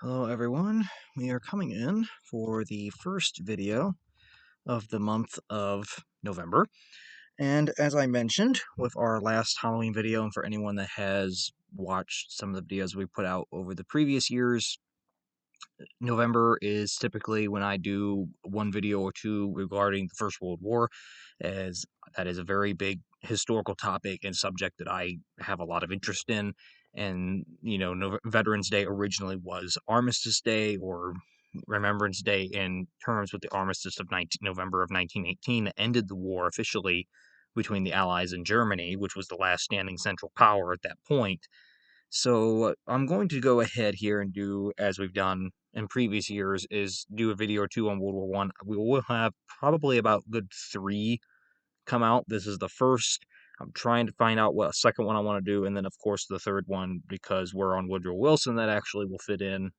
Hello everyone, we are coming in for the first video of the month of November, and as I mentioned with our last Halloween video, and for anyone that has watched some of the videos we put out over the previous years, November is typically when I do one video or two regarding the First World War, as that is a very big historical topic and subject that I have a lot of interest in. And, Veterans Day originally was Armistice Day or Remembrance Day in terms with the armistice of November of 1918 that ended the war officially between the Allies and Germany, which was the last standing Central Power at that point. So I'm going to go ahead here and do, as we've done in previous years, is do a video or two on World War One. We will have probably about good three come out. This is the first. I'm trying to find out what second one I want to do, and then of course the third one, because we're on Woodrow Wilson, that actually will fit in.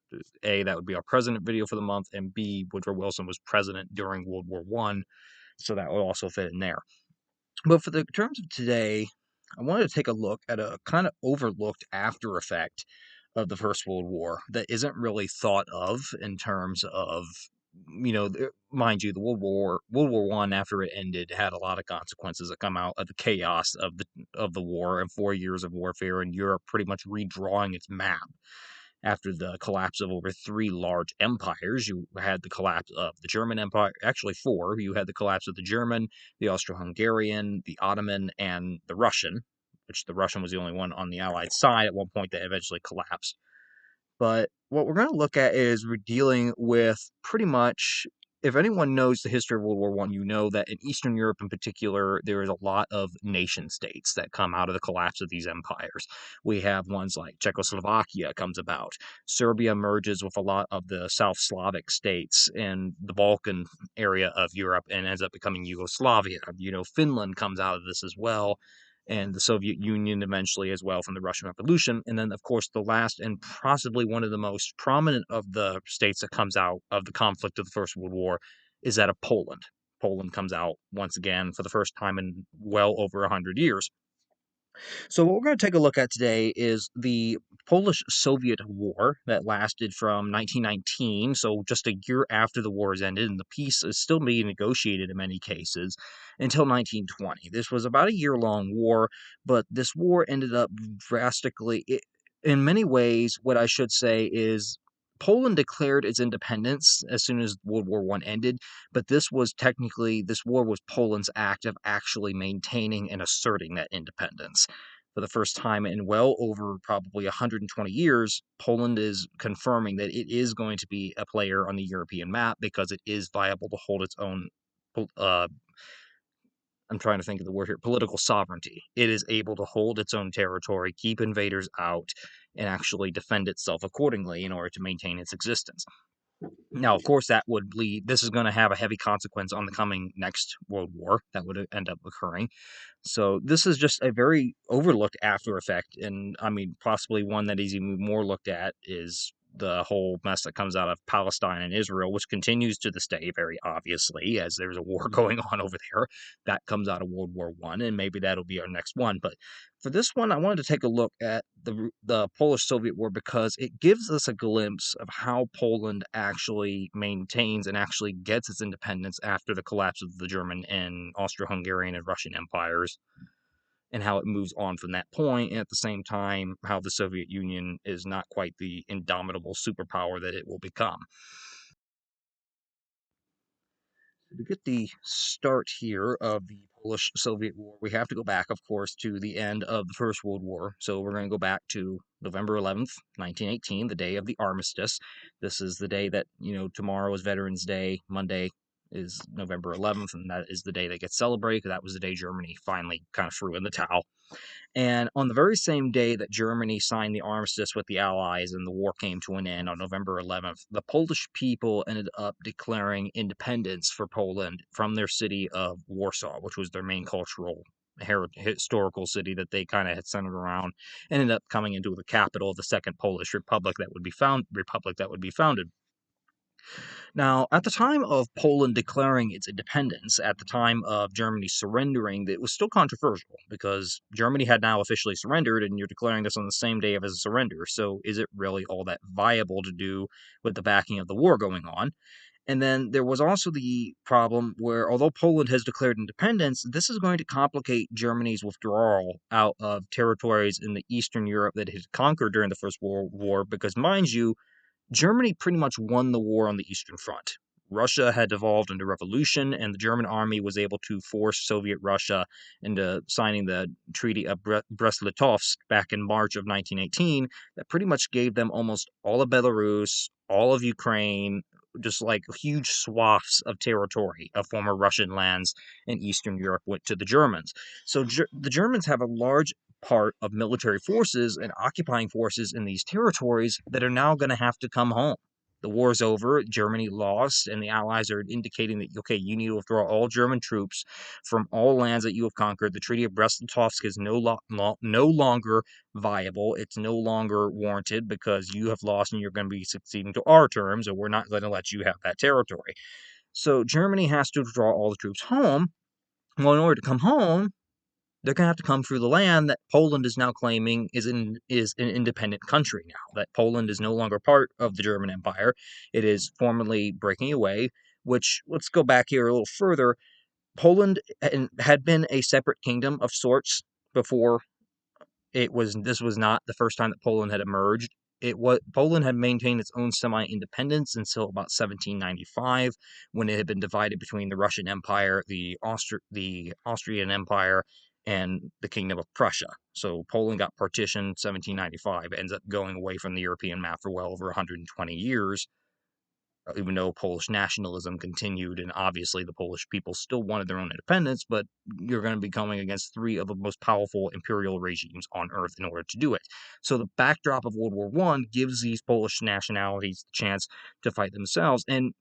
A, that would be our president video for the month, and B, Woodrow Wilson was president during World War One, so that will also fit in there. But for the terms of today, I wanted to take a look at a kind of overlooked after effect of the First World War that isn't really thought of in terms of, mind you, the World War One, after it ended, had a lot of consequences that come out of the chaos of the war and 4 years of warfare in Europe, pretty much redrawing its map. After the collapse of over three large empires, you had the collapse of the German Empire, actually four. You had the collapse of the German, the Austro-Hungarian, the Ottoman, and the Russian, which the Russian was the only one on the Allied side at one point that eventually collapsed. But what we're going to look at is we're dealing with pretty much, if anyone knows the history of World War One, you know that in Eastern Europe in particular, there is a lot of nation states that come out of the collapse of these empires. We have ones like Czechoslovakia comes about. Serbia merges with a lot of the South Slavic states in the Balkan area of Europe and ends up becoming Yugoslavia. Finland comes out of this as well, and the Soviet Union eventually as well from the Russian Revolution. And then, of course, the last and possibly one of the most prominent of the states that comes out of the conflict of the First World War is that of Poland. Poland comes out once again for the first time in well over 100 years. So what we're going to take a look at today is the Polish-Soviet War that lasted from 1919, so just a year after the war has ended, and the peace is still being negotiated in many cases, until 1920. This was about a year-long war, but this war ended up drastically, in many ways, what I should say is Poland declared its independence as soon as World War I ended, but this war was Poland's act of actually maintaining and asserting that independence. For the first time in well over probably 120 years, Poland is confirming that it is going to be a player on the European map because it is viable to hold its own, uh, I'm trying to think of the word here, political sovereignty. It is able to hold its own territory, keep invaders out, and actually defend itself accordingly in order to maintain its existence. Now, of course, this is going to have a heavy consequence on the coming next World War that would end up occurring. So this is just a very overlooked after effect, and I mean, possibly one that is even more looked at is the whole mess that comes out of Palestine and Israel, which continues to this day, very obviously, as there's a war going on over there. That comes out of World War One, and maybe that'll be our next one. But for this one, I wanted to take a look at the Polish-Soviet War because it gives us a glimpse of how Poland actually maintains and actually gets its independence after the collapse of the German and Austro-Hungarian and Russian empires, and how it moves on from that point, and at the same time, how the Soviet Union is not quite the indomitable superpower that it will become. To get the start here of the Polish-Soviet War, we have to go back, of course, to the end of the First World War. So we're going to go back to November 11th, 1918, the day of the armistice. This is the day that, tomorrow is Veterans Day, Monday is November 11th, and that is the day that gets celebrated because that was the day Germany finally kind of threw in the towel. And on the very same day that Germany signed the armistice with the Allies and the war came to an end on November 11th, the Polish people ended up declaring independence for Poland from their city of Warsaw, which was their main cultural historical city that they kind of had centered around, ended up coming into the capital of the Second Polish Republic that would be founded. Now, at the time of Poland declaring its independence, at the time of Germany surrendering, it was still controversial because Germany had now officially surrendered, and you're declaring this on the same day of a surrender. So, is it really all that viable to do with the backing of the war going on? And then there was also the problem where, although Poland has declared independence, this is going to complicate Germany's withdrawal out of territories in the Eastern Europe that it had conquered during the First World War, because, mind you, Germany pretty much won the war on the Eastern Front. Russia had devolved into revolution, and the German army was able to force Soviet Russia into signing the Treaty of Brest-Litovsk back in March of 1918 that pretty much gave them almost all of Belarus, all of Ukraine, just like huge swaths of territory of former Russian lands in Eastern Europe went to the Germans. So the Germans have a large part of military forces and occupying forces in these territories that are now going to have to come home. The war's over, Germany lost, and the Allies are indicating that, okay, you need to withdraw all German troops from all lands that you have conquered. The Treaty of Brest-Litovsk is no longer viable. It's no longer warranted because you have lost and you're going to be succeeding to our terms, and we're not going to let you have that territory. So Germany has to withdraw all the troops home. Well, in order to come home, they're going to have to come through the land that Poland is now claiming is an independent country now, that Poland is no longer part of the German Empire. It is formally breaking away, which, let's go back here a little further. Poland had been a separate kingdom of sorts before this was not the first time that Poland had emerged. Poland had maintained its own semi-independence until about 1795, when it had been divided between the Russian Empire, the Austrian Empire, and the Kingdom of Prussia. So Poland got partitioned 1795, ends up going away from the European map for well over 120 years, even though Polish nationalism continued, and obviously the Polish people still wanted their own independence, but you're going to be coming against three of the most powerful imperial regimes on earth in order to do it. So the backdrop of World War I gives these Polish nationalities the chance to fight themselves, and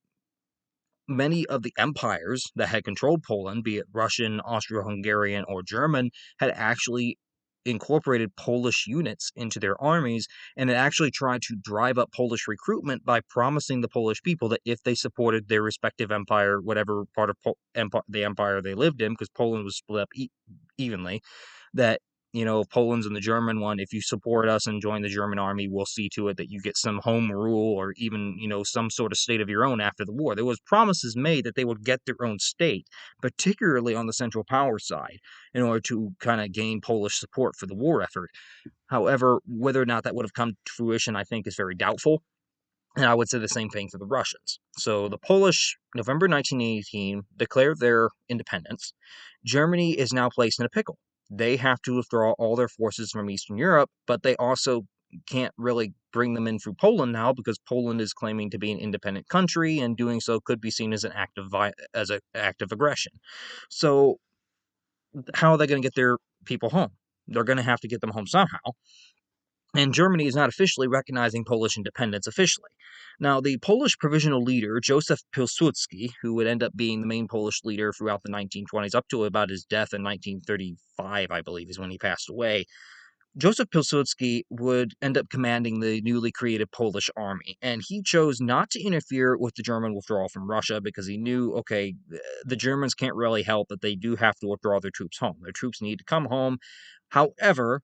many of the empires that had controlled Poland, be it Russian, Austro-Hungarian, or German, had actually incorporated Polish units into their armies, and had actually tried to drive up Polish recruitment by promising the Polish people that if they supported their respective empire, whatever part of the empire they lived in, because Poland was split up evenly, that, Poland's in the German one, if you support us and join the German army, we'll see to it that you get some home rule or even, some sort of state of your own after the war. There was promises made that they would get their own state, particularly on the Central Power side, in order to kind of gain Polish support for the war effort. However, whether or not that would have come to fruition, I think, is very doubtful. And I would say the same thing for the Russians. So the Polish, November 1918, declared their independence. Germany is now placed in a pickle. They have to withdraw all their forces from Eastern Europe, but they also can't really bring them in through Poland now because Poland is claiming to be an independent country, and doing so could be seen as an act of aggression. So how are they going to get their people home? They're going to have to get them home somehow. And Germany is not officially recognizing Polish independence officially. Now, the Polish provisional leader, Jozef Pilsudski, who would end up being the main Polish leader throughout the 1920s, up to about his death in 1935, I believe, is when he passed away. Jozef Pilsudski would end up commanding the newly created Polish army, and he chose not to interfere with the German withdrawal from Russia because he knew, okay, the Germans can't really help, that they do have to withdraw their troops home. Their troops need to come home. However,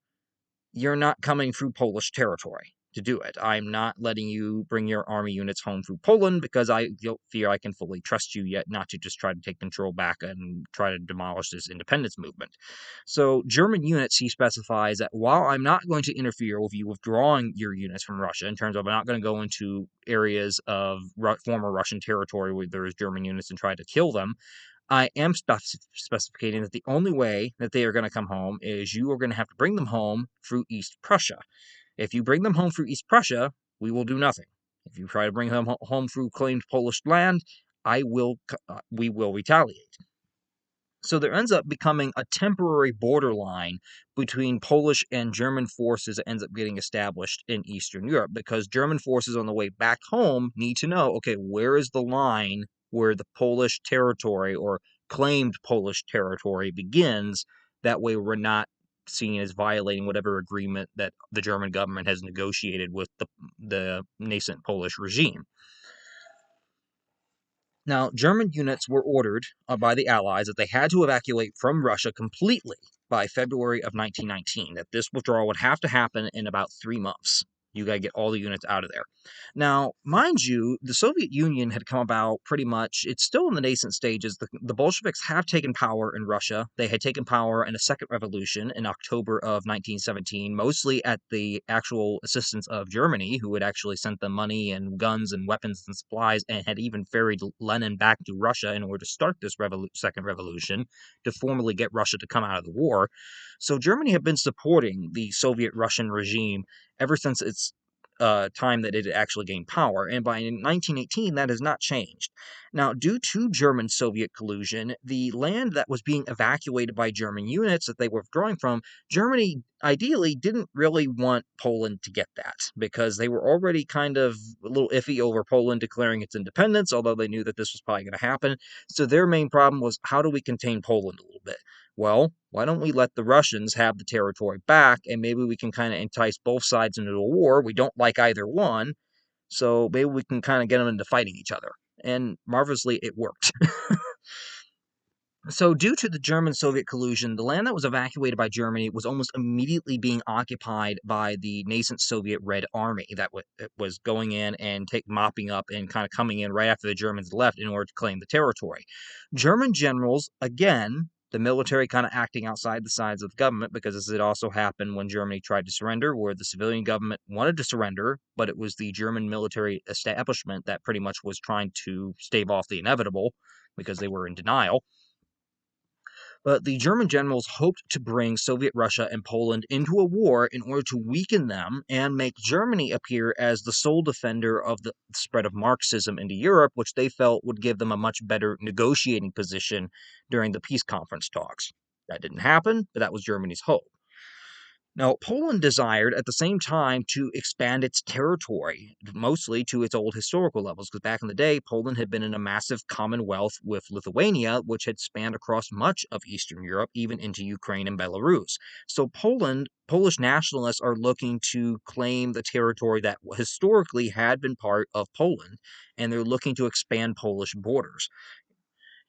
you're not coming through Polish territory to do it. I'm not letting you bring your army units home through Poland because I don't fear I can fully trust you yet not to just try to take control back and try to demolish this independence movement. So German units, he specifies that while I'm not going to interfere with you withdrawing your units from Russia, in terms of I'm not going to go into areas of former Russian territory where there's German units and try to kill them, I am specifying that the only way that they are going to come home is you are going to have to bring them home through East Prussia. If you bring them home through East Prussia, we will do nothing. If you try to bring them home through claimed Polish land, we will retaliate. So there ends up becoming a temporary borderline between Polish and German forces that ends up getting established in Eastern Europe, because German forces on the way back home need to know, okay, where is the line where the Polish territory or claimed Polish territory begins? That way we're not seen as violating whatever agreement that the German government has negotiated with the nascent Polish regime. Now, German units were ordered by the Allies that they had to evacuate from Russia completely by February of 1919, that this withdrawal would have to happen in about 3 months. You got to get all the units out of there. Now, mind you, the Soviet Union had come about pretty much, it's still in the nascent stages. The Bolsheviks have taken power in Russia. They had taken power in a second revolution in October of 1917, mostly at the actual assistance of Germany, who had actually sent them money and guns and weapons and supplies, and had even ferried Lenin back to Russia in order to start this second revolution to formally get Russia to come out of the war. So Germany had been supporting the Soviet-Russian regime ever since its time that it actually gained power, and by 1918 that has not changed. Now, due to German-Soviet collusion, the land that was being evacuated by German units that they were withdrawing from, Germany ideally didn't really want Poland to get that, because they were already kind of a little iffy over Poland declaring its independence, although they knew that this was probably going to happen. So their main problem was, how do we contain Poland a little bit? Well, why don't we let the Russians have the territory back, and maybe we can kind of entice both sides into a war? We don't like either one, so maybe we can kind of get them into fighting each other. And marvelously, it worked. So, due to the German-Soviet collusion, the land that was evacuated by Germany was almost immediately being occupied by the nascent Soviet Red Army that was going in and mopping up and kind of coming in right after the Germans left in order to claim the territory. German generals, again, the military kind of acting outside the sides of the government, because this had also happened when Germany tried to surrender, where the civilian government wanted to surrender, but it was the German military establishment that pretty much was trying to stave off the inevitable because they were in denial. But the German generals hoped to bring Soviet Russia and Poland into a war in order to weaken them and make Germany appear as the sole defender of the spread of Marxism into Europe, which they felt would give them a much better negotiating position during the peace conference talks. That didn't happen, but that was Germany's hope. Now, Poland desired at the same time to expand its territory, mostly to its old historical levels, because back in the day, Poland had been in a massive commonwealth with Lithuania, which had spanned across much of Eastern Europe, even into Ukraine and Belarus. So Polish nationalists are looking to claim the territory that historically had been part of Poland, and they're looking to expand Polish borders.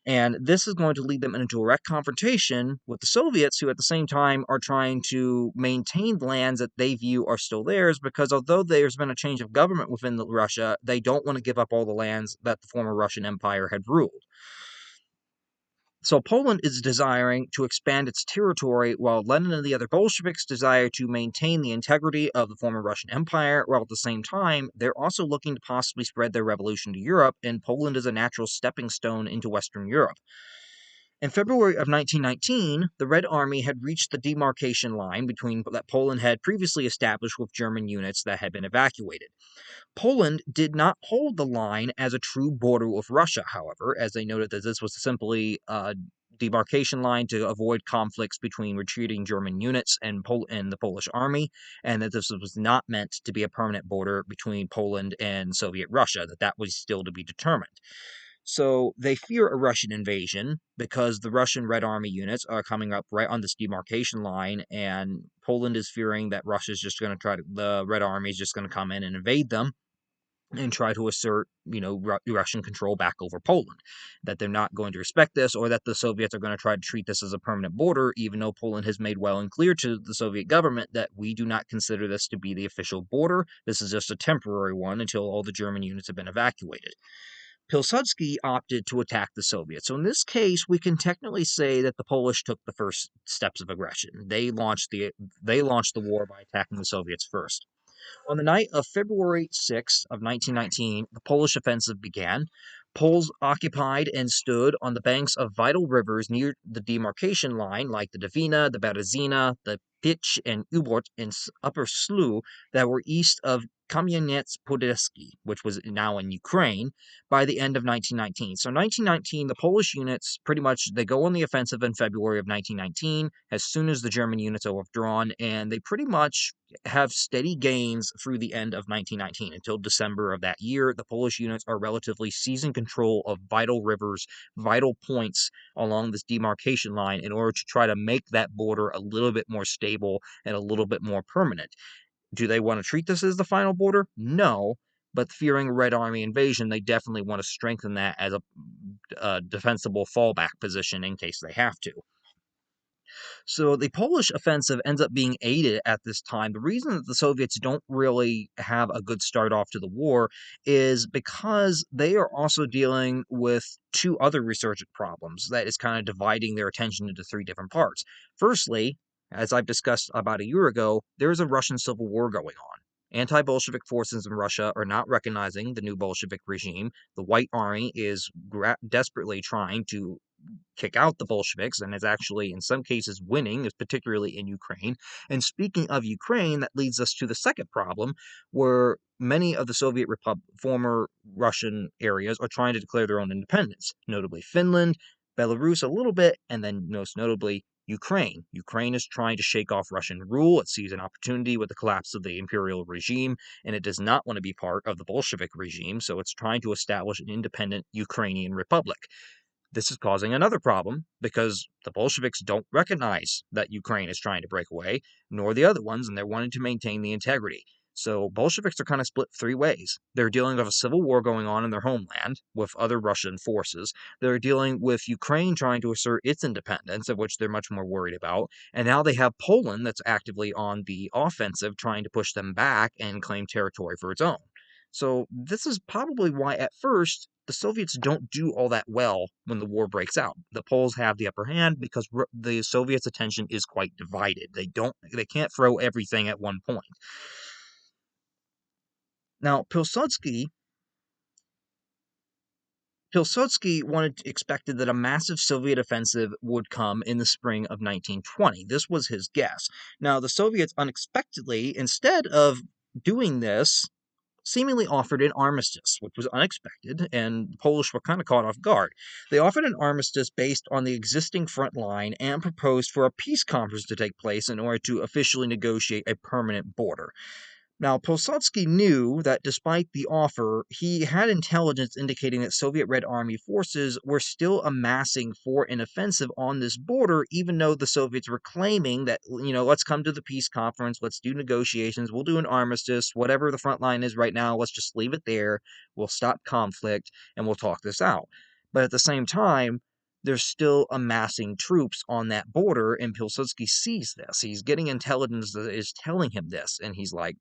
And this is going to lead them into a direct confrontation with the Soviets, who at the same time are trying to maintain lands that they view are still theirs, because although there's been a change of government within Russia, they don't want to give up all the lands that the former Russian Empire had ruled. So Poland is desiring to expand its territory, while Lenin and the other Bolsheviks desire to maintain the integrity of the former Russian Empire, while at the same time, they're also looking to possibly spread their revolution to Europe, and Poland is a natural stepping stone into Western Europe. In February of 1919, the Red Army had reached the demarcation line that Poland had previously established with German units that had been evacuated. Poland did not hold the line as a true border with Russia, however, as they noted that this was simply a demarcation line to avoid conflicts between retreating German units and the Polish army, and that this was not meant to be a permanent border between Poland and Soviet Russia, that was still to be determined. So they fear a Russian invasion because the Russian Red Army units are coming up right on this demarcation line, and Poland is fearing that the Red Army is just going to come in and invade them and try to assert, Russian control back over Poland, that they're not going to respect this, or that the Soviets are going to try to treat this as a permanent border, even though Poland has made well and clear to the Soviet government that we do not consider this to be the official border. This is just a temporary one until all the German units have been evacuated. Pilsudski opted to attack the Soviets. So in this case, we can technically say that the Polish took the first steps of aggression. They launched the war by attacking the Soviets first. On the night of February 6th of 1919, the Polish offensive began. Poles occupied and stood on the banks of vital rivers near the demarcation line, like the Dwina, the Berezina, the Pitch, and Ubot and Upper Slough, that were east of Kamieniec-Podilski, which was now in Ukraine, by the end of 1919. So 1919, the Polish units they go on the offensive in February of 1919, as soon as the German units are withdrawn, and they pretty much have steady gains through the end of 1919 until December of that year. The Polish units are relatively seizing control of vital rivers, vital points along this demarcation line in order to try to make that border a little bit more stable and a little bit more permanent. Do they want to treat this as the final border? No, but fearing a Red Army invasion, they definitely want to strengthen that as a defensible fallback position in case they have to. So the Polish offensive ends up being aided at this time. The reason that the Soviets don't really have a good start off to the war is because they are also dealing with two other resurgent problems that is kind of dividing their attention into three different parts. Firstly, as I've discussed about a year ago, there is a Russian civil war going on. Anti-Bolshevik forces in Russia are not recognizing the new Bolshevik regime. The White Army is desperately trying to kick out the Bolsheviks and is actually, in some cases, winning, particularly in Ukraine. And speaking of Ukraine, that leads us to the second problem, where many of the Soviet former Russian areas are trying to declare their own independence, notably Finland, Belarus a little bit, and then most notably Ukraine. Ukraine is trying to shake off Russian rule. It sees an opportunity with the collapse of the imperial regime, and it does not want to be part of the Bolshevik regime, so it's trying to establish an independent Ukrainian republic. This is causing another problem because the Bolsheviks don't recognize that Ukraine is trying to break away, nor the other ones, and they're wanting to maintain the integrity. So Bolsheviks are kind of split three ways. They're dealing with a civil war going on in their homeland with other Russian forces. They're dealing with Ukraine trying to assert its independence, of which they're much more worried about. And now they have Poland that's actively on the offensive, trying to push them back and claim territory for its own. So this is probably why at first the Soviets don't do all that well when the war breaks out. The Poles have the upper hand because the Soviets' attention is quite divided. They can't throw everything at one point. Now, Pilsudski expected that a massive Soviet offensive would come in the spring of 1920. This was his guess. Now, the Soviets unexpectedly, instead of doing this, seemingly offered an armistice, which was unexpected, and the Polish were kind of caught off guard. They offered an armistice based on the existing front line and proposed for a peace conference to take place in order to officially negotiate a permanent border. Now, Pilsudski knew that despite the offer, he had intelligence indicating that Soviet Red Army forces were still amassing for an offensive on this border, even though the Soviets were claiming that, let's come to the peace conference, let's do negotiations, we'll do an armistice, whatever the front line is right now, let's just leave it there, we'll stop conflict, and we'll talk this out. But at the same time, they're still amassing troops on that border, and Pilsudski sees this. He's getting intelligence that is telling him this, and he's like,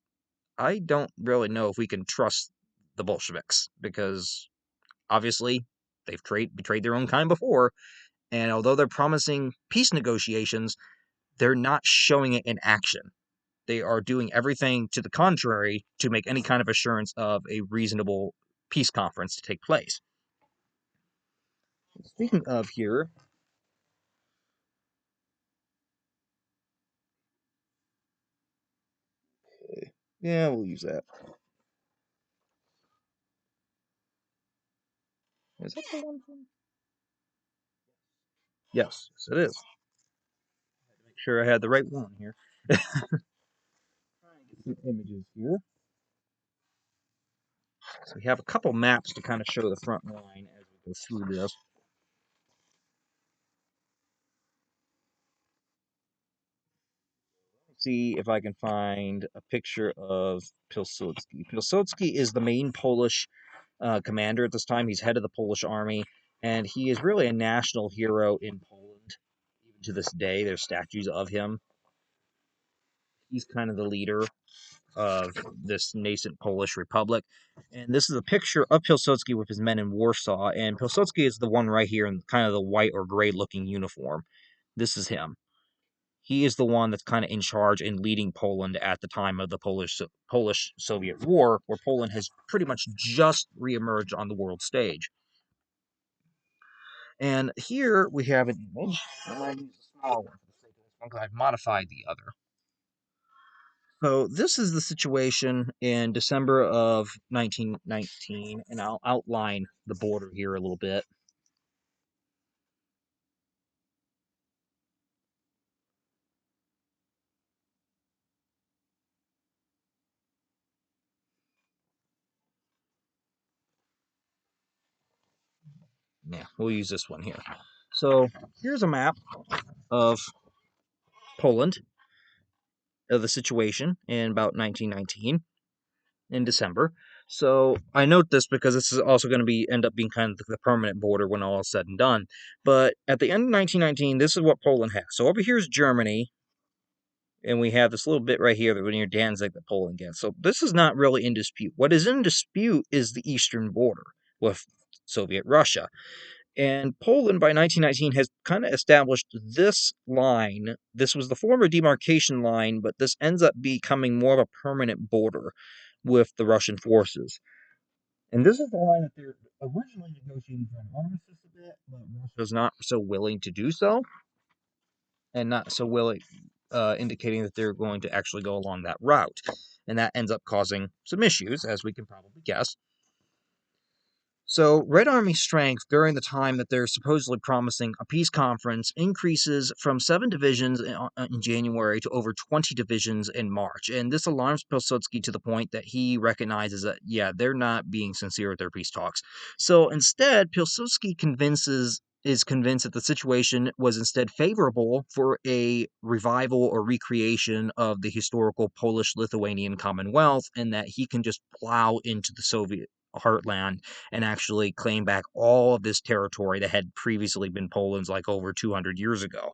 I don't really know if we can trust the Bolsheviks because obviously they've betrayed their own kind before, and although they're promising peace negotiations, they're not showing it in action. They are doing everything to the contrary to make any kind of assurance of a reasonable peace conference to take place. Speaking of here, yeah, we'll use that. Is that the one from? Yes, it is. Make sure I had the right one here. Trying to get some images here. So we have a couple maps to kind of show the front line as we go through this. See if I can find a picture of Pilsudski. Pilsudski is the main Polish commander at this time. He's head of the Polish army, and he is really a national hero in Poland. Even to this day, there's statues of him. He's kind of the leader of this nascent Polish republic. And this is a picture of Pilsudski with his men in Warsaw, and Pilsudski is the one right here in kind of the white or gray looking uniform. This is him. He is the one that's kind of in charge and leading Poland at the time of the Polish-Soviet War, where Poland has pretty much just reemerged on the world stage. And here we have an image. I'm going to use a smaller one for the sake of this one because I've modified the other. So this is the situation in December of 1919, and I'll outline the border here a little bit. Yeah, we'll use this one here. So here's a map of Poland, of the situation in about 1919. in December. So I note this because this is also going to end up being kind of the permanent border when all is said and done. But at the end of 1919, this is what Poland has. So over here is Germany, and we have this little bit right here that near Danzig that Poland gets. So this is not really in dispute. What is in dispute is the eastern border with Soviet Russia. And Poland by 1919 has kind of established this line. This was the former demarcation line, but this ends up becoming more of a permanent border with the Russian forces. And this is the line that they're originally negotiating for an armistice a bit, but Russia is not so willing to do so, and not so willing, indicating that they're going to actually go along that route. And that ends up causing some issues, as we can probably guess. So, Red Army strength during the time that they're supposedly promising a peace conference increases from 7 divisions in January to over 20 divisions in March. And this alarms Pilsudski to the point that he recognizes that, yeah, they're not being sincere with their peace talks. So, instead, Pilsudski is convinced that the situation was instead favorable for a revival or recreation of the historical Polish-Lithuanian Commonwealth, and that he can just plow into the Soviet heartland and actually claim back all of this territory that had previously been Poland's like over 200 years ago.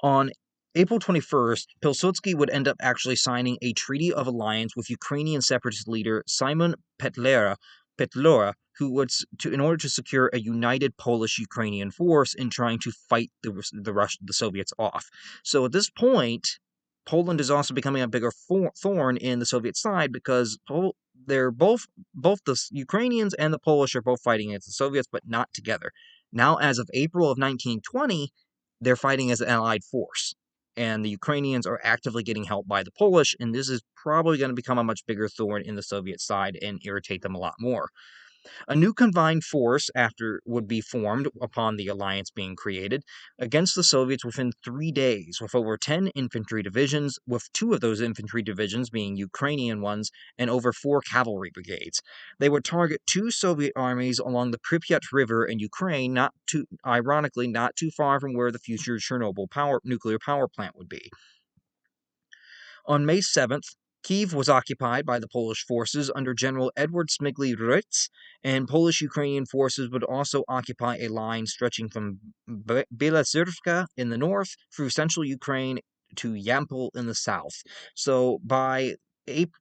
On April 21st, Pilsudski would end up actually signing a treaty of alliance with Ukrainian separatist leader Simon Petlura, who was in order to secure a united Polish-Ukrainian force in trying to fight the Soviets off. So at this point, Poland is also becoming a bigger thorn in the Soviet side because they're both the Ukrainians and the Polish are both fighting against the Soviets, but not together. Now, as of April of 1920, they're fighting as an allied force, and the Ukrainians are actively getting help by the Polish, and this is probably going to become a much bigger thorn in the Soviet side and irritate them a lot more. A new combined force would be formed upon the alliance being created against the Soviets within 3 days, with over 10 infantry divisions, with 2 of those infantry divisions being Ukrainian ones, and over 4 cavalry brigades. They would target 2 Soviet armies along the Pripyat River in Ukraine, ironically, not too far from where the future Chernobyl nuclear power plant would be. On May 7th, Kyiv was occupied by the Polish forces under General Edward Smigly-Rydz, and Polish-Ukrainian forces would also occupy a line stretching from Belorussia in the north through central Ukraine to Yampol in the south. So by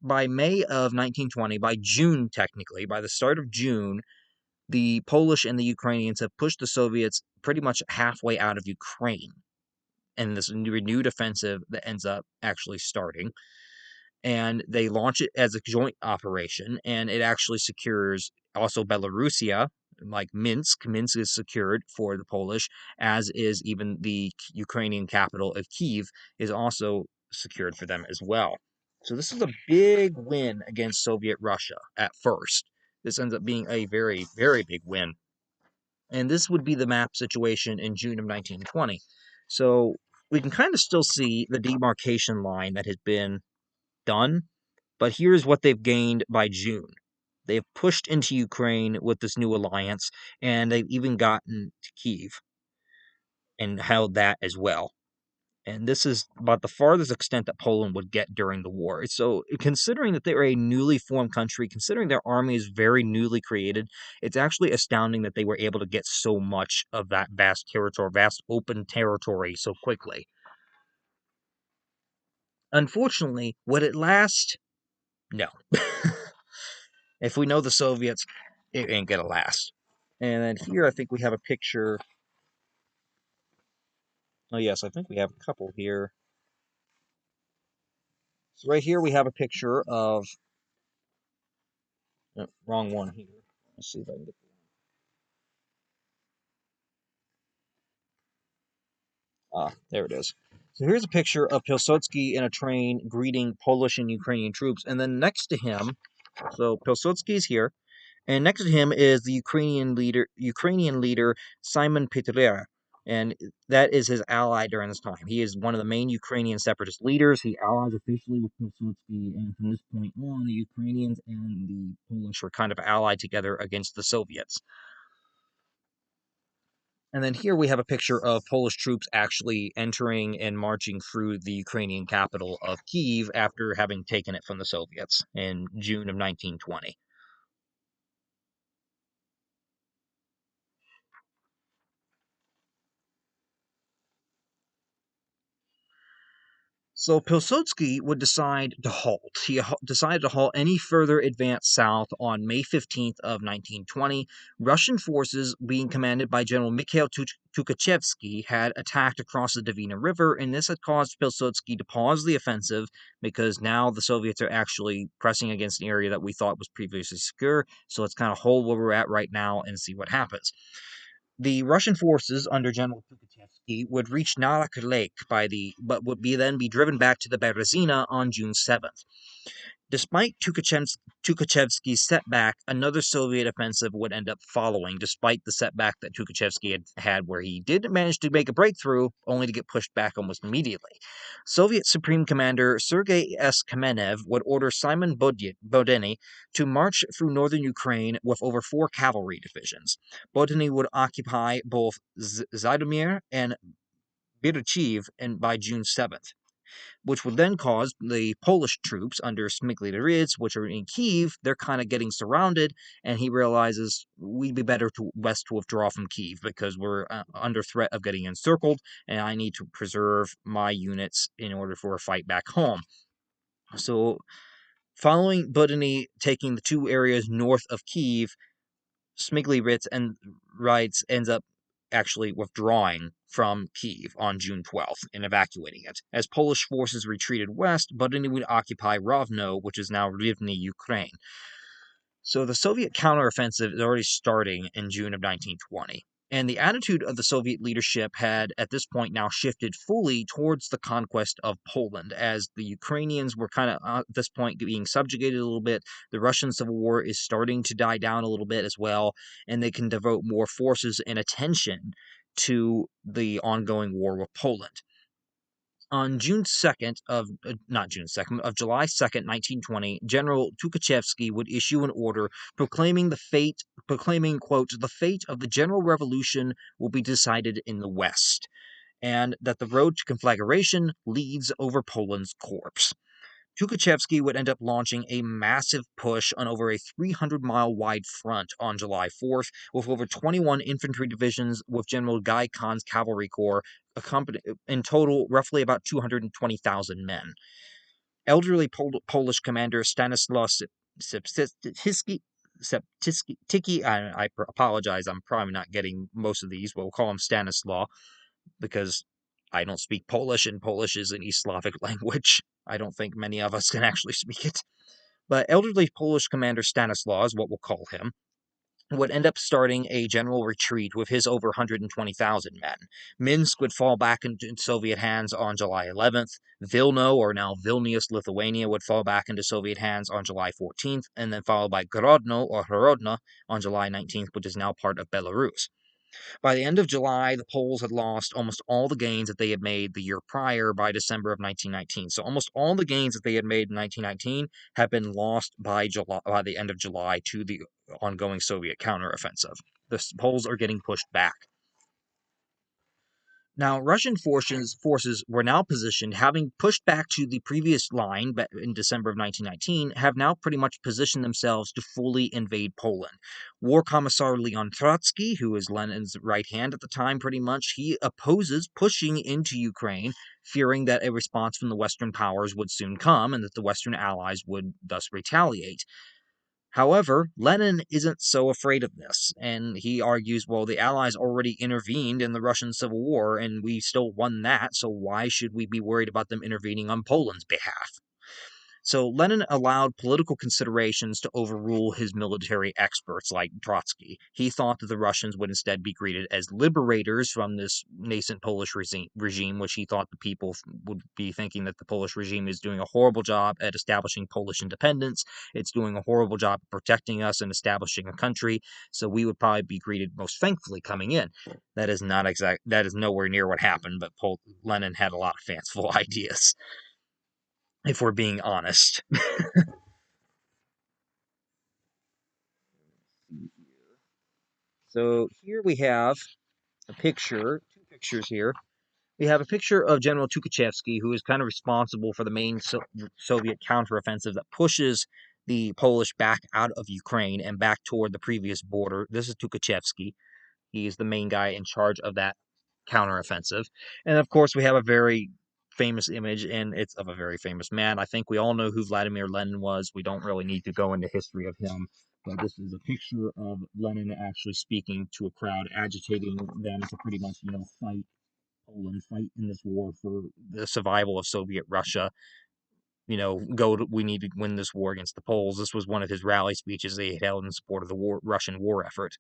May of 1920, by June technically, by the start of June, the Polish and the Ukrainians have pushed the Soviets pretty much halfway out of Ukraine. And this renewed offensive that ends up actually starting. And they launch it as a joint operation, and it actually secures also Belorussia, like Minsk. Minsk is secured for the Polish, as is even the Ukrainian capital of Kyiv is also secured for them as well. So this is a big win against Soviet Russia at first. This ends up being a very, very big win. And this would be the map situation in June of 1920. So we can kind of still see the demarcation line that has been done, but here's what they've gained by June. They've pushed into Ukraine with this new alliance, and they've even gotten to Kyiv and held that as well. And this is about the farthest extent that Poland would get during the war. So, considering that they're a newly formed country, considering their army is very newly created, it's actually astounding that they were able to get so much of that vast territory, vast open territory so quickly. Unfortunately, would it last? No. If we know the Soviets, it ain't gonna last. And then here I think we have a picture. Oh yes, I think we have a couple here. So right here we have a picture of wrong one here. Let's see if I can get there it is. So here's a picture of Pilsudski in a train greeting Polish and Ukrainian troops, and then next to him, so Pilsudski's here, and next to him is the Ukrainian leader Simon Petlura, and that is his ally during this time. He is one of the main Ukrainian separatist leaders. He allies officially with Pilsudski, and from this point on, the Ukrainians and the Polish were kind of allied together against the Soviets. And then here we have a picture of Polish troops actually entering and marching through the Ukrainian capital of Kyiv after having taken it from the Soviets in June of 1920. So Pilsudski would decide to halt. He decided to halt any further advance south on May 15th of 1920. Russian forces, being commanded by General Mikhail Tukhachevsky, had attacked across the Dvina River, and this had caused Pilsudski to pause the offensive because now the Soviets are actually pressing against an area that we thought was previously secure. So let's kind of hold where we're at right now and see what happens. The Russian forces under General Tukhachevsky would reach Narak Lake but would then be driven back to the Berezina on June 7th. Despite Tukhachevsky's setback, another Soviet offensive would end up following, despite the setback that Tukhachevsky had where he did manage to make a breakthrough, only to get pushed back almost immediately. Soviet Supreme Commander Sergei S. Kamenev would order Simon Bodeny to march through northern Ukraine with over 4 cavalry divisions. Bodeny would occupy both Zhytomyr and Berdichev by June 7th, which would then cause the Polish troops under Reemergence, which are in Kyiv, they're kind of getting surrounded, and he realizes we'd be better to withdraw from Kyiv because we're under threat of getting encircled, and I need to preserve my units in order for a fight back home. So, following Bodeny taking the 2 areas north of Kyiv, Smiglivitz ends up actually withdrawing from Kyiv on June 12th and evacuating it. As Polish forces retreated west, Bodeny would occupy Rovno, which is now Rivne, Ukraine. So the Soviet counteroffensive is already starting in June of 1920. And the attitude of the Soviet leadership had, at this point, now shifted fully towards the conquest of Poland, as the Ukrainians were kind of, at this point, being subjugated a little bit. The Russian Civil War is starting to die down a little bit as well, and they can devote more forces and attention to the ongoing war with Poland. On June 2nd not June 2nd, of July 2nd, 1920, General Tukhachevsky would issue an order proclaiming, quote, the fate of the general revolution will be decided in the West, and that the road to conflagration leads over Poland's corpse. Tukhachevsky would end up launching a massive push on over a 300-mile wide front on July 4th, with over 21 infantry divisions with General Guy Khan's cavalry corps, in total roughly about 220,000 men. Elderly Polish commander Stanislaw Septyski, I apologize, I'm probably not getting most of these, but we'll call him Stanislaw, because I don't speak Polish, and Polish is an East Slavic language. I don't think many of us can actually speak it. But elderly Polish commander Stanislaw is what we'll call him, would end up starting a general retreat with his over 120,000 men. Minsk would fall back into Soviet hands on July 11th. Vilno, or now Vilnius, Lithuania, would fall back into Soviet hands on July 14th, and then followed by Grodno, or Horodno, on July 19th, which is now part of Belarus. By the end of July, the Poles had lost almost all the gains that they had made the year prior by December of 1919. So almost all the gains that they had made in 1919 have been lost by the end of July to the ongoing Soviet counteroffensive. The Poles are getting pushed back. Now, Russian forces were now positioned, having pushed back to the previous line in December of 1919, have now pretty much positioned themselves to fully invade Poland. War Commissar Leon Trotsky, who is Lenin's right hand at the time pretty much, he opposes pushing into Ukraine, fearing that a response from the Western powers would soon come and that the Western allies would thus retaliate. However, Lenin isn't so afraid of this, and he argues, well, the Allies already intervened in the Russian Civil War, and we still won that, so why should we be worried about them intervening on Poland's behalf? So Lenin allowed political considerations to overrule his military experts like Trotsky. He thought that the Russians would instead be greeted as liberators from this nascent Polish regime, which he thought the people would be thinking that the Polish regime is doing a horrible job at establishing Polish independence. It's doing a horrible job of protecting us and establishing a country, so we would probably be greeted most thankfully coming in. That is nowhere near what happened, but Lenin had a lot of fanciful ideas, if we're being honest. So here we have a picture, two pictures here. We have a picture of General Tukhachevsky, who is kind of responsible for the main Soviet counteroffensive that pushes the Polish back out of Ukraine and back toward the previous border. This is Tukhachevsky. He is the main guy in charge of that counteroffensive. And of course, we have a very famous image, and it's of a very famous man. I think we all know who Vladimir Lenin was. We don't really need to go into history of him. But this is a picture of Lenin actually speaking to a crowd, agitating them to pretty much, fight Poland, fight in this war for the survival of Soviet Russia. We need to win this war against the Poles. This was one of his rally speeches they had held in support of the Russian war effort.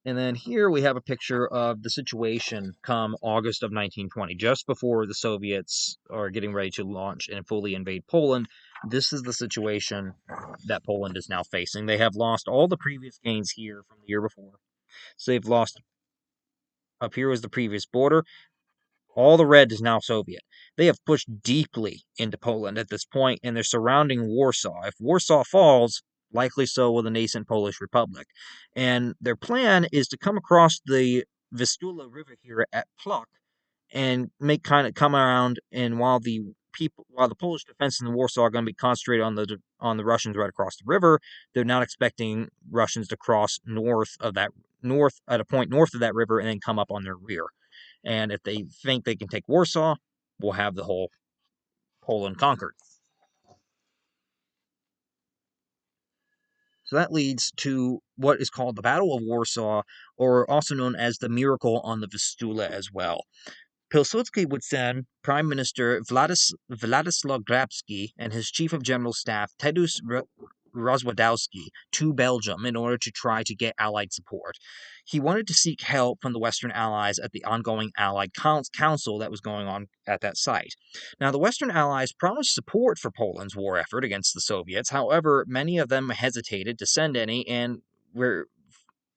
And then here we have a picture of the situation come August of 1920, just before the Soviets are getting ready to launch and fully invade Poland. This is the situation that Poland is now facing. They have lost all the previous gains here from the year before. So they've lost, up here was the previous border. All the red is now Soviet. They have pushed deeply into Poland at this point, and they're surrounding Warsaw. If Warsaw falls, likely so will the nascent Polish Republic. And their plan is to come across the Vistula River here at Plock and come around. And while the Polish defense in Warsaw are going to be concentrated on the Russians right across the river, they're not expecting Russians to cross north at a point north of that river and then come up on their rear. And if they think they can take Warsaw, we'll have the whole Poland conquered. So that leads to what is called the Battle of Warsaw, or also known as the Miracle on the Vistula as well. Pilsudski would send Prime Minister Władysław Grabski and his Chief of General Staff Tadeusz Rozwadowski to Belgium in order to try to get Allied support. He wanted to seek help from the Western Allies at the ongoing Allied Council that was going on at that site. Now, the Western Allies promised support for Poland's war effort against the Soviets. However, many of them hesitated to send any and were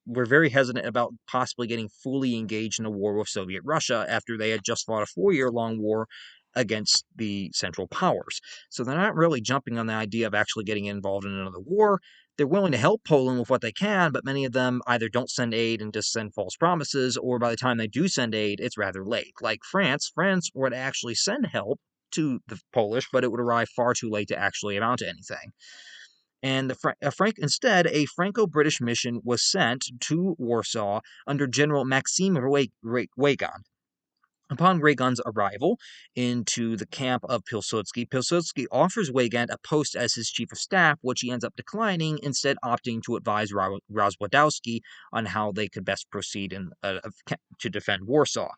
very hesitant about possibly getting fully engaged in a war with Soviet Russia after they had just fought a 4-year-long war against the Central Powers. So they're not really jumping on the idea of actually getting involved in another war. They're willing to help Poland with what they can, but many of them either don't send aid and just send false promises, or by the time they do send aid, it's rather late. Like France would actually send help to the Polish, but it would arrive far too late to actually amount to anything. And instead, a Franco-British mission was sent to Warsaw under General Maxim Weygand. Upon Weygand's arrival into the camp of Pilsudski, Pilsudski offers Weygand a post as his chief of staff, which he ends up declining, instead opting to advise Rozwadowski on how they could best proceed to defend Warsaw.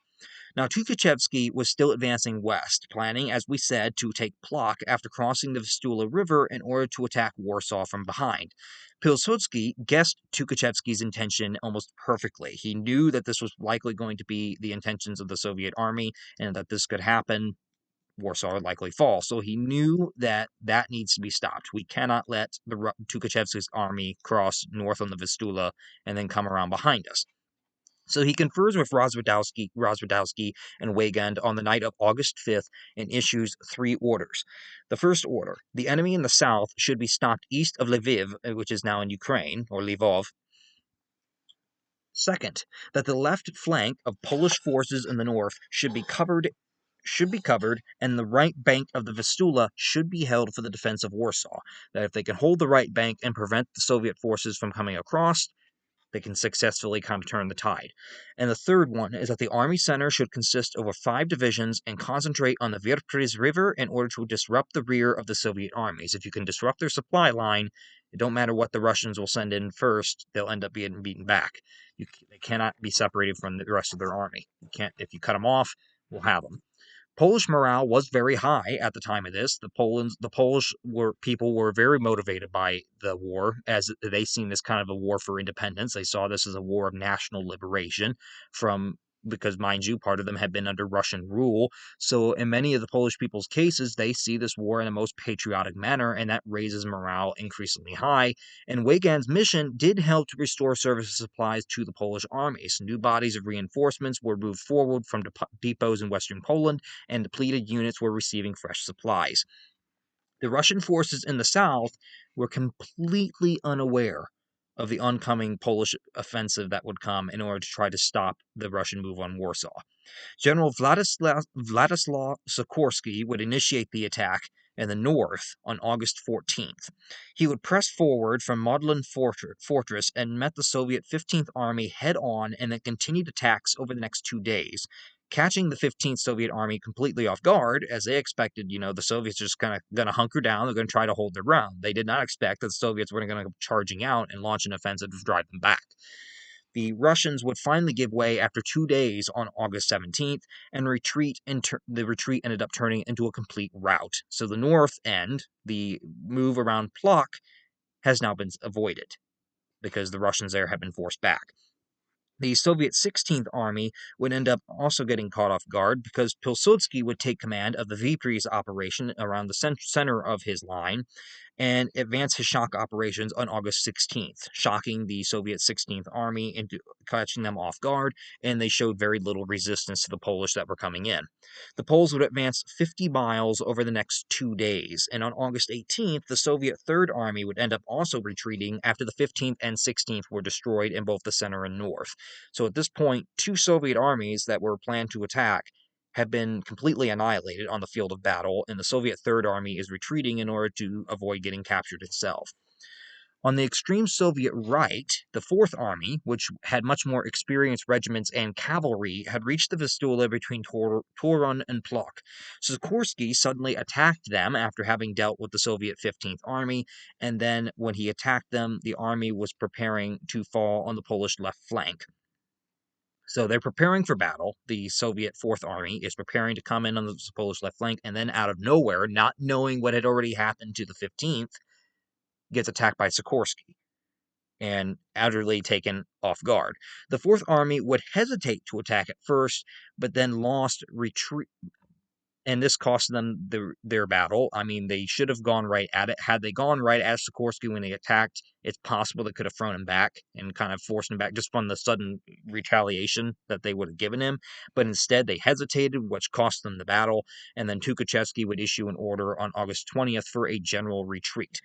Now, Tukhachevsky was still advancing west, planning, as we said, to take Plock after crossing the Vistula River in order to attack Warsaw from behind. Pilsudski guessed Tukhachevsky's intention almost perfectly. He knew that this was likely going to be the intentions of the Soviet army and that this could happen. Warsaw would likely fall. So he knew that needs to be stopped. We cannot let Tukhachevsky's army cross north on the Vistula and then come around behind us. So he confers with Rozwadowski and Weygand on the night of August 5th and issues 3 orders. The first order: the enemy in the south should be stopped east of Lviv, which is now in Ukraine, or Lvov. Second, that the left flank of Polish forces in the north should be covered, and the right bank of the Vistula should be held for the defense of Warsaw. That if they can hold the right bank and prevent the Soviet forces from coming across, they can successfully kind of turn the tide. And the third one is that the army center should consist of 5 divisions and concentrate on the Vistula River in order to disrupt the rear of the Soviet armies. If you can disrupt their supply line, it don't matter what the Russians will send in first, they'll end up being beaten back. They cannot be separated from the rest of their army. If you cut them off, we'll have them. Polish morale was very high at the time of this. The Polish people were very motivated by the war, as they seen this kind of a war for independence. They saw this as a war of national liberation because, mind you, part of them had been under Russian rule. So in many of the Polish people's cases, they see this war in the most patriotic manner, and that raises morale increasingly high. And Weygand's mission did help to restore service supplies to the Polish armies. New bodies of reinforcements were moved forward from depots in western Poland, and depleted units were receiving fresh supplies. The Russian forces in the south were completely unaware of the oncoming Polish offensive that would come in order to try to stop the Russian move on Warsaw. General Vladislav Sikorski would initiate the attack in the north on August 14th. He would press forward from Modlin Fortress and met the Soviet 15th Army head-on and then continued attacks over the next 2 days, catching the 15th Soviet Army completely off guard, as they expected, the Soviets are just kind of going to hunker down, they're going to try to hold their ground. They did not expect that the Soviets were going to go charging out and launch an offensive to drive them back. The Russians would finally give way after 2 days on August 17th, and the retreat ended up turning into a complete rout. So the north end, the move around Plock, has now been avoided because the Russians there have been forced back. The Soviet 16th Army would end up also getting caught off guard because Pilsudski would take command of the Vipers operation around the center of his line and advance his shock operations on August 16th, shocking the Soviet 16th Army into catching them off guard, and they showed very little resistance to the Polish that were coming in. The Poles would advance 50 miles over the next 2 days, and on August 18th, the Soviet Third Army would end up also retreating after the 15th and 16th were destroyed in both the center and north. So at this point, 2 Soviet armies that were planned to attack have been completely annihilated on the field of battle, and the Soviet Third Army is retreating in order to avoid getting captured itself. On the extreme Soviet right, the Fourth Army, which had much more experienced regiments and cavalry, had reached the Vistula between Torun and Plock. Sikorski suddenly attacked them after having dealt with the Soviet 15th Army, and then when he attacked them, the army was preparing to fall on the Polish left flank. So they're preparing for battle. The Soviet Fourth Army is preparing to come in on the Polish left flank, and then out of nowhere, not knowing what had already happened to the 15th, gets attacked by Sikorski and utterly taken off guard. The Fourth Army would hesitate to attack at first, but then lost retreat, and this cost them their battle. I mean, they should have gone right at it. Had they gone right at Sikorski when they attacked, it's possible they could have thrown him back and kind of forced him back just from the sudden retaliation that they would have given him. But instead, they hesitated, which cost them the battle, and then Tukhachevsky would issue an order on August 20th for a general retreat.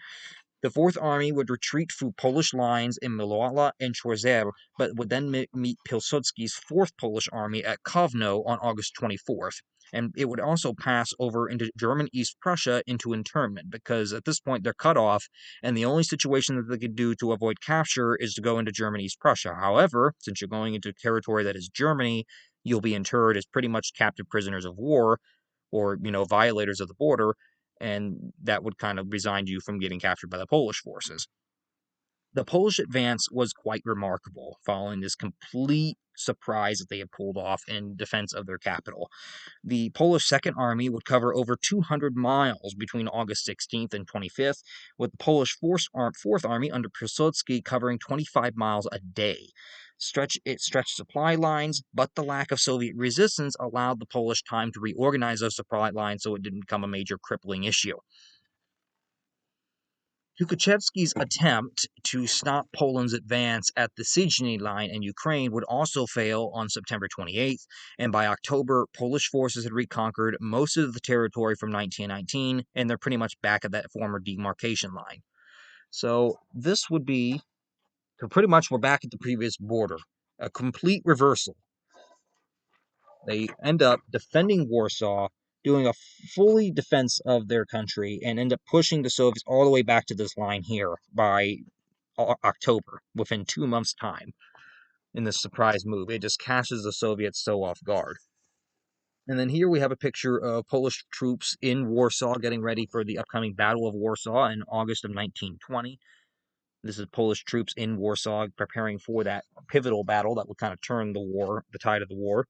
The Fourth Army would retreat through Polish lines in Miloala and Chorzów, but would then meet Pilsudski's 4th Polish Army at Kovno on August 24th. And it would also pass over into German East Prussia into internment, because at this point they're cut off, and the only situation that they could do to avoid capture is to go into German East Prussia. However, since you're going into territory that is Germany, you'll be interred as pretty much captive prisoners of war, or, violators of the border, and that would kind of resign you from getting captured by the Polish forces. The Polish advance was quite remarkable, following this complete surprise that they had pulled off in defense of their capital. The Polish Second Army would cover over 200 miles between August 16th and 25th, with the Polish Fourth Army under Pilsudski covering 25 miles a day. It stretched supply lines, but the lack of Soviet resistance allowed the Polish time to reorganize those supply lines so it didn't become a major crippling issue. Tukhachevsky's attempt to stop Poland's advance at the Szczytny line in Ukraine would also fail on September 28th, and by October, Polish forces had reconquered most of the territory from 1919, and they're pretty much back at that former demarcation line. So this would be, pretty much we're back at the previous border, a complete reversal. They end up defending Warsaw, doing a fully defense of their country, and end up pushing the Soviets all the way back to this line here by October, within 2 months' time, in this surprise move. It just catches the Soviets so off guard. And then here we have a picture of Polish troops in Warsaw getting ready for the upcoming Battle of Warsaw in August of 1920. This is Polish troops in Warsaw preparing for that pivotal battle that would kind of turn the tide of the war.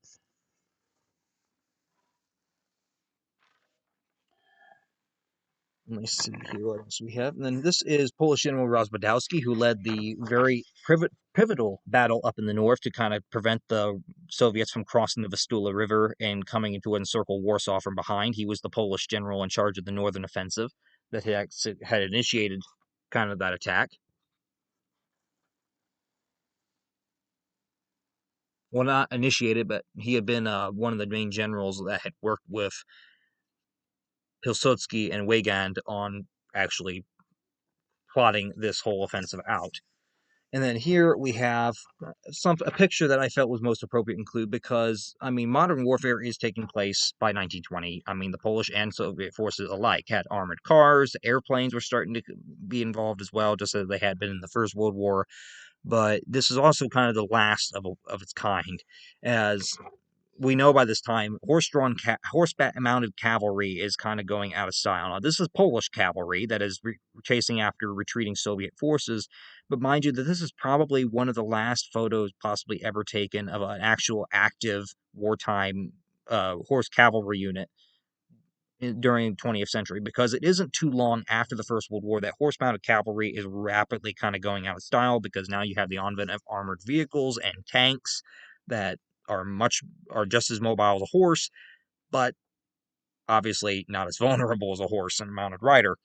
Let me see here what else we have. And then this is Polish General Rozbudowski, who led the very pivotal battle up in the north to kind of prevent the Soviets from crossing the Vistula River and coming into encircle Warsaw from behind. He was the Polish general in charge of the northern offensive that had initiated kind of that attack. Well, not initiated, but he had been one of the main generals that had worked with Pilsudski and Weygand on actually plotting this whole offensive out. And then here we have a picture that I felt was most appropriate to include because, I mean, modern warfare is taking place by 1920. I mean, the Polish and Soviet forces alike had armored cars, airplanes were starting to be involved as well, just as they had been in the First World War. But this is also kind of the last of its kind, as we know by this time, horseback-mounted cavalry is kind of going out of style. Now, this is Polish cavalry that is chasing after retreating Soviet forces, but mind you that this is probably one of the last photos possibly ever taken of an actual active wartime horse cavalry unit during the 20th century, because it isn't too long after the First World War that horse-mounted cavalry is rapidly kind of going out of style, because now you have the advent of armored vehicles and tanks that are just as mobile as a horse, but obviously not as vulnerable as a horse and a mounted rider.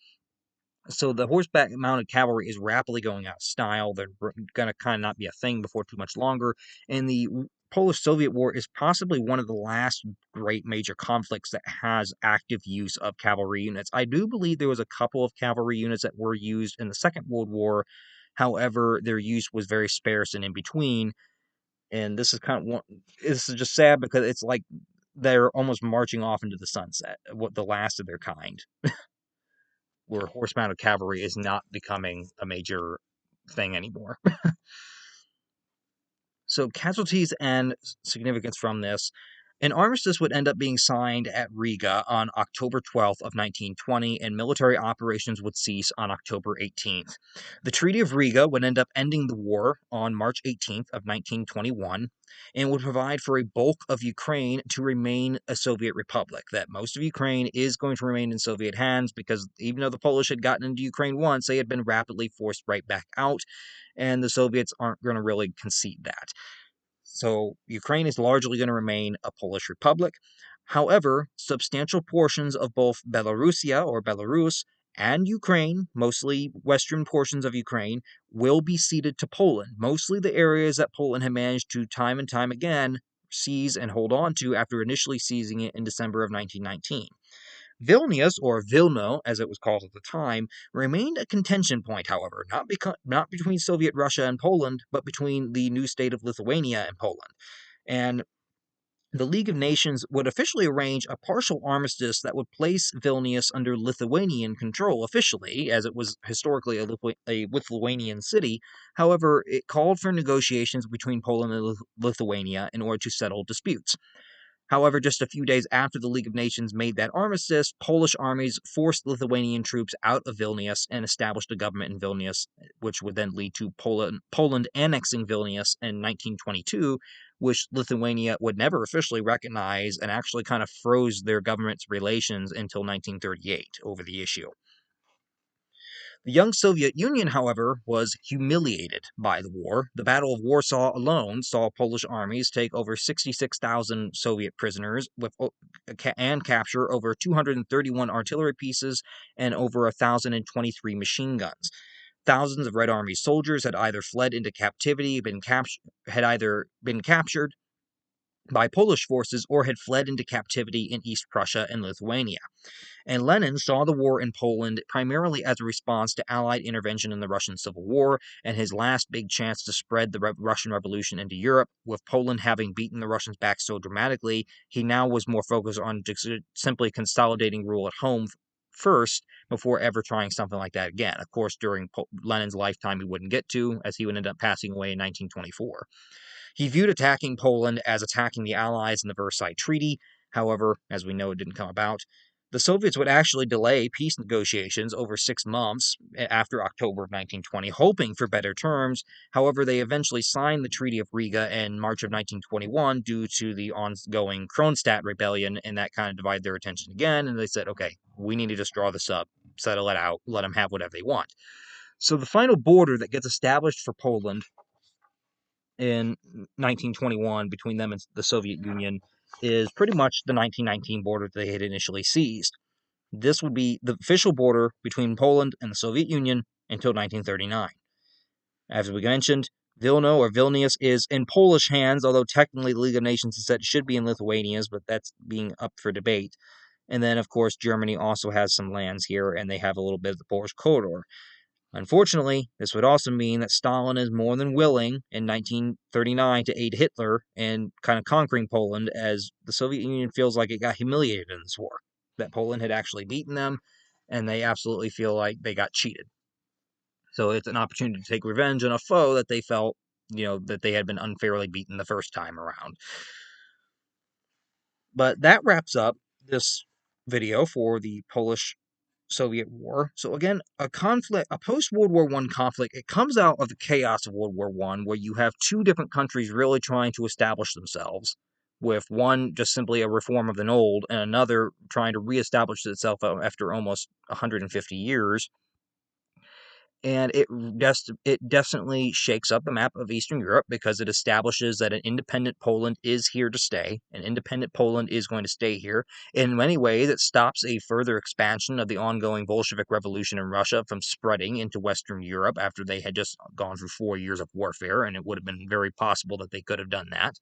So the horseback mounted cavalry is rapidly going out of style. They're going to kind of not be a thing before too much longer. And the Polish-Soviet War is possibly one of the last great major conflicts that has active use of cavalry units. I do believe there was a couple of cavalry units that were used in the Second World War. However, their use was very sparse and in between. And this is this is just sad because it's like they're almost marching off into the sunset, what the last of their kind, where horse-mounted cavalry is not becoming a major thing anymore. So casualties and significance from this. An armistice would end up being signed at Riga on October 12th of 1920, and military operations would cease on October 18th. The Treaty of Riga would end up ending the war on March 18th of 1921, and would provide for a bulk of Ukraine to remain a Soviet republic, that most of Ukraine is going to remain in Soviet hands, because even though the Polish had gotten into Ukraine once, they had been rapidly forced right back out, and the Soviets aren't going to really concede that. So Ukraine is largely going to remain a Polish republic. However, substantial portions of both Belorussia or Belarus and Ukraine, mostly western portions of Ukraine, will be ceded to Poland, mostly the areas that Poland had managed to time and time again seize and hold on to after initially seizing it in December of 1919. Vilnius, or Vilno, as it was called at the time, remained a contention point, however, not between Soviet Russia and Poland, but between the new state of Lithuania and Poland. And the League of Nations would officially arrange a partial armistice that would place Vilnius under Lithuanian control officially, as it was historically a Lithuanian city. However, it called for negotiations between Poland and Lithuania in order to settle disputes. However, just a few days after the League of Nations made that armistice, Polish armies forced Lithuanian troops out of Vilnius and established a government in Vilnius, which would then lead to Poland annexing Vilnius in 1922, which Lithuania would never officially recognize, and actually kind of froze their government's relations until 1938 over the issue. The young Soviet Union, however, was humiliated by the war. The Battle of Warsaw alone saw Polish armies take over 66,000 Soviet prisoners and capture over 231 artillery pieces and over 1,023 machine guns. Thousands of Red Army soldiers had either fled into captivity, had either been captured by Polish forces, or had fled into captivity in East Prussia and Lithuania. And Lenin saw the war in Poland primarily as a response to Allied intervention in the Russian Civil War, and his last big chance to spread the Russian Revolution into Europe. With Poland having beaten the Russians back so dramatically, he now was more focused on simply consolidating rule at home first before ever trying something like that again. Of course, during Lenin's lifetime, he wouldn't get to, as he would end up passing away in 1924. He viewed attacking Poland as attacking the Allies in the Versailles Treaty. However, as we know, it didn't come about. The Soviets would actually delay peace negotiations over 6 months after October of 1920, hoping for better terms. However, they eventually signed the Treaty of Riga in March of 1921 due to the ongoing Kronstadt rebellion, and that kind of divided their attention again, and they said, okay, we need to just draw this up, settle it out, let them have whatever they want. So the final border that gets established for Poland in 1921 between them and the Soviet Union is pretty much the 1919 border they had initially seized. This would be the official border between Poland and the Soviet Union until 1939. As we mentioned, Vilno or Vilnius is in Polish hands, although technically the League of Nations has said it should be in Lithuania's, but that's being up for debate. And then, of course, Germany also has some lands here, and they have a little bit of the Polish corridor. Unfortunately, this would also mean that Stalin is more than willing in 1939 to aid Hitler in kind of conquering Poland, as the Soviet Union feels like it got humiliated in this war, that Poland had actually beaten them, and they absolutely feel like they got cheated. So it's an opportunity to take revenge on a foe that they felt, that they had been unfairly beaten the first time around. But that wraps up this video for the Polish-Soviet War. So again, a post-World War I conflict, it comes out of the chaos of World War I, where you have two different countries really trying to establish themselves, with one just simply a reform of the old, and another trying to reestablish itself after almost 150 years. And it definitely shakes up the map of Eastern Europe, because it establishes that an independent Poland is here to stay. An independent Poland is going to stay here. In many ways, it stops a further expansion of the ongoing Bolshevik Revolution in Russia from spreading into Western Europe after they had just gone through 4 years of warfare, and it would have been very possible that they could have done that.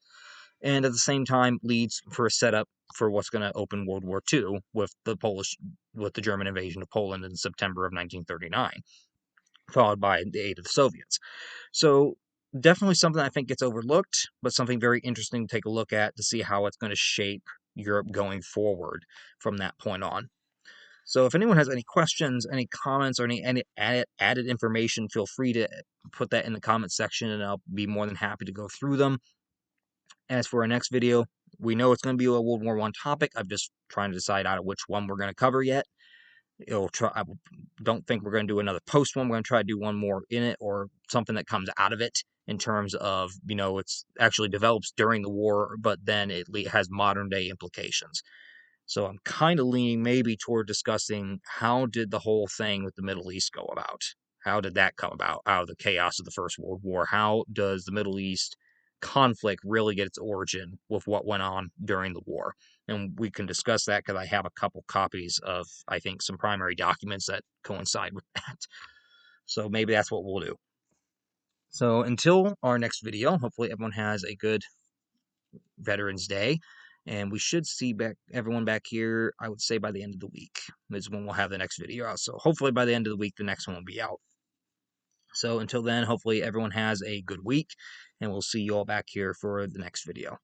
And at the same time, leads for a setup for what's going to open World War II with the German invasion of Poland in September of 1939. Followed by the aid of the Soviets. So definitely something I think gets overlooked, but something very interesting to take a look at to see how it's going to shape Europe going forward from that point on. So if anyone has any questions, any comments, or any added information, feel free to put that in the comment section, and I'll be more than happy to go through them. As for our next video, we know it's going to be a World War I topic. I'm just trying to decide out of which one we're going to cover yet. I don't think we're going to do another post one. We're going to try to do one more in it, or something that comes out of it in terms of, it's actually develops during the war, but then it has modern day implications. So I'm kind of leaning maybe toward discussing, how did the whole thing with the Middle East go about? How did that come about out of the chaos of the First World War? How does the Middle East conflict really get its origin with what went on during the war? And we can discuss that, because I have a couple copies of, I think, some primary documents that coincide with that. So maybe that's what we'll do. So until our next video, hopefully everyone has a good Veterans Day, and we should see everyone back here, I would say, by the end of the week is when we'll have the next video out. So hopefully by the end of the week, the next one will be out. So until then, hopefully everyone has a good week, and we'll see you all back here for the next video.